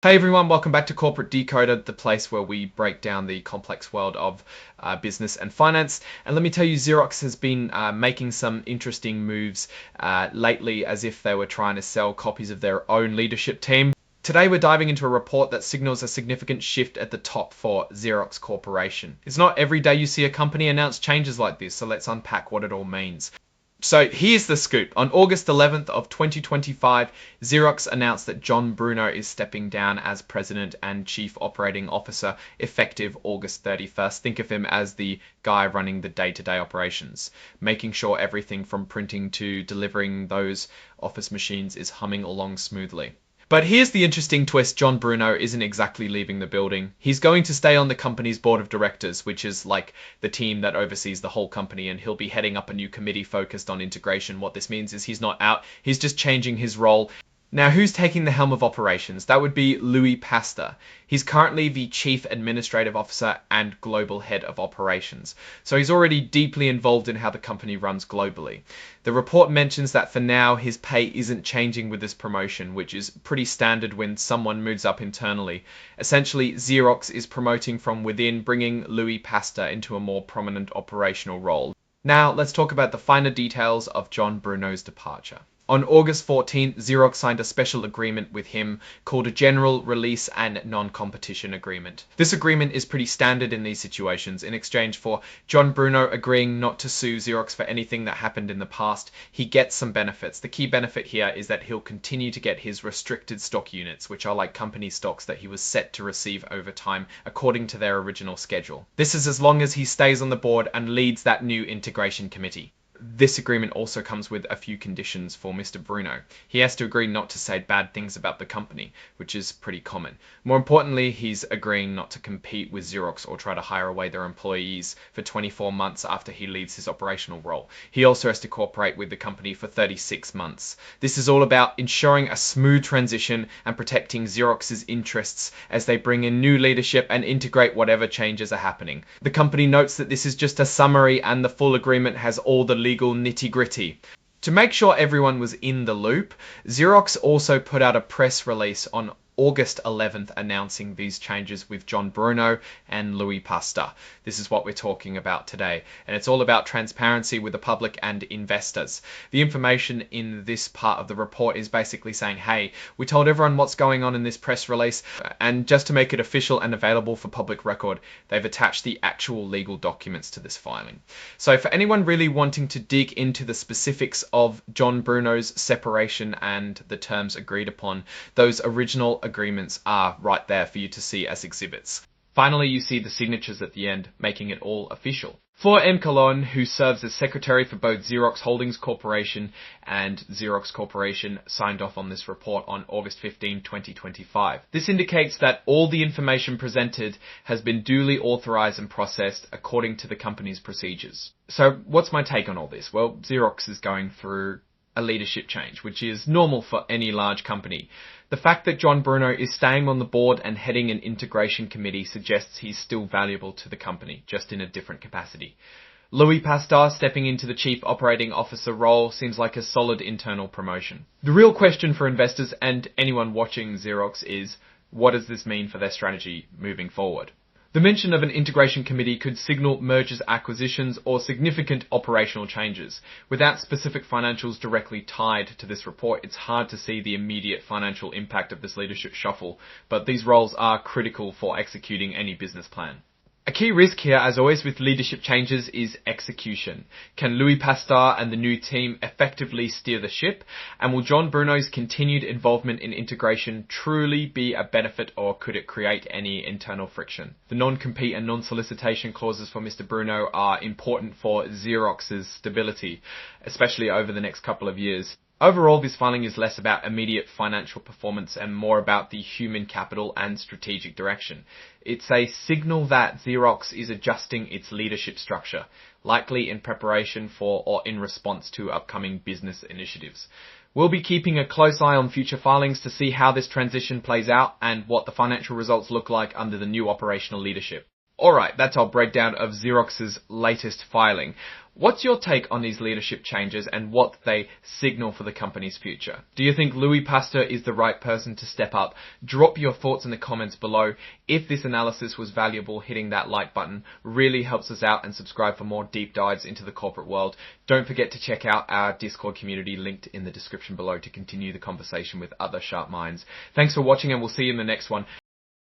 Hey everyone, welcome back to Corporate Decoder, the place where we break down the complex world of business and finance. And let me tell you, Xerox has been making some interesting moves lately, as if they were trying to sell copies of their own leadership team. Today we're diving into a report that signals a significant shift at the top for Xerox Corporation. It's not every day you see a company announce changes like this, so let's unpack what it all means. So here's the scoop. On August 11th of 2025, Xerox announced that John Bruno is stepping down as President and Chief Operating Officer effective August 31st. Think of him as the guy running the day-to-day operations, making sure everything from printing to delivering those office machines is humming along smoothly. But here's the interesting twist. John Bruno isn't exactly leaving the building. He's going to stay on the company's board of directors, which is like the team that oversees the whole company, and he'll be heading up a new committee focused on integration. What this means is he's not out, he's just changing his role. Now, who's taking the helm of operations? That would be Louis Pasteur. He's currently the Chief Administrative Officer and Global Head of Operations. So he's already deeply involved in how the company runs globally. The report mentions that for now, his pay isn't changing with this promotion, which is pretty standard when someone moves up internally. Essentially, Xerox is promoting from within, bringing Louis Pasteur into a more prominent operational role. Now, let's talk about the finer details of John Bruno's departure. On August 14th, Xerox signed a special agreement with him called a General Release and Non-Competition Agreement. This agreement is pretty standard in these situations. In exchange for John Bruno agreeing not to sue Xerox for anything that happened in the past, he gets some benefits. The key benefit here is that he'll continue to get his restricted stock units, which are like company stocks that he was set to receive over time according to their original schedule. This is as long as he stays on the board and leads that new integration committee. This agreement also comes with a few conditions for Mr. Bruno. He has to agree not to say bad things about the company, which is pretty common. More importantly, he's agreeing not to compete with Xerox or try to hire away their employees for 24 months after he leaves his operational role. He also has to cooperate with the company for 36 months. This is all about ensuring a smooth transition and protecting Xerox's interests as they bring in new leadership and integrate whatever changes are happening. The company notes that this is just a summary and the full agreement has all the legal nitty-gritty. To make sure everyone was in the loop, Xerox also put out a press release on August 11th announcing these changes with John Bruno and Louis Pasteur. This is what we're talking about today, and it's all about transparency with the public and investors. The information in this part of the report is basically saying, hey, we told everyone what's going on in this press release, and just to make it official and available for public record, they've attached the actual legal documents to this filing. So for anyone really wanting to dig into the specifics of John Bruno's separation and the terms agreed upon, those original agreements are right there for you to see as exhibits. Finally, you see the signatures at the end, making it all official. For M. Colon, who serves as secretary for both Xerox Holdings Corporation and Xerox Corporation, signed off on this report on August 15, 2025. This indicates that all the information presented has been duly authorized and processed according to the company's procedures. So what's my take on all this? Well, Xerox is going through a leadership change, which is normal for any large company. The fact that John Bruno is staying on the board and heading an integration committee suggests he's still valuable to the company, just in a different capacity. Louis Pasteur stepping into the Chief Operating Officer role seems like a solid internal promotion. The real question for investors and anyone watching Xerox is, what does this mean for their strategy moving forward? The mention of an integration committee could signal mergers, acquisitions, or significant operational changes. Without specific financials directly tied to this report, it's hard to see the immediate financial impact of this leadership shuffle, but these roles are critical for executing any business plan. A key risk here, as always with leadership changes, is execution. Can Louis Pasteur and the new team effectively steer the ship? And will John Bruno's continued involvement in integration truly be a benefit, or could it create any internal friction? The non-compete and non-solicitation clauses for Mr. Bruno are important for Xerox's stability, especially over the next couple of years. Overall, this filing is less about immediate financial performance and more about the human capital and strategic direction. It's a signal that Xerox is adjusting its leadership structure, likely in preparation for or in response to upcoming business initiatives. We'll be keeping a close eye on future filings to see how this transition plays out and what the financial results look like under the new operational leadership. Alright, that's our breakdown of Xerox's latest filing. What's your take on these leadership changes and what they signal for the company's future? Do you think Louis Pasteur is the right person to step up? Drop your thoughts in the comments below. If this analysis was valuable, hitting that like button really helps us out, and subscribe for more deep dives into the corporate world. Don't forget to check out our Discord community linked in the description below to continue the conversation with other sharp minds. Thanks for watching, and we'll see you in the next one.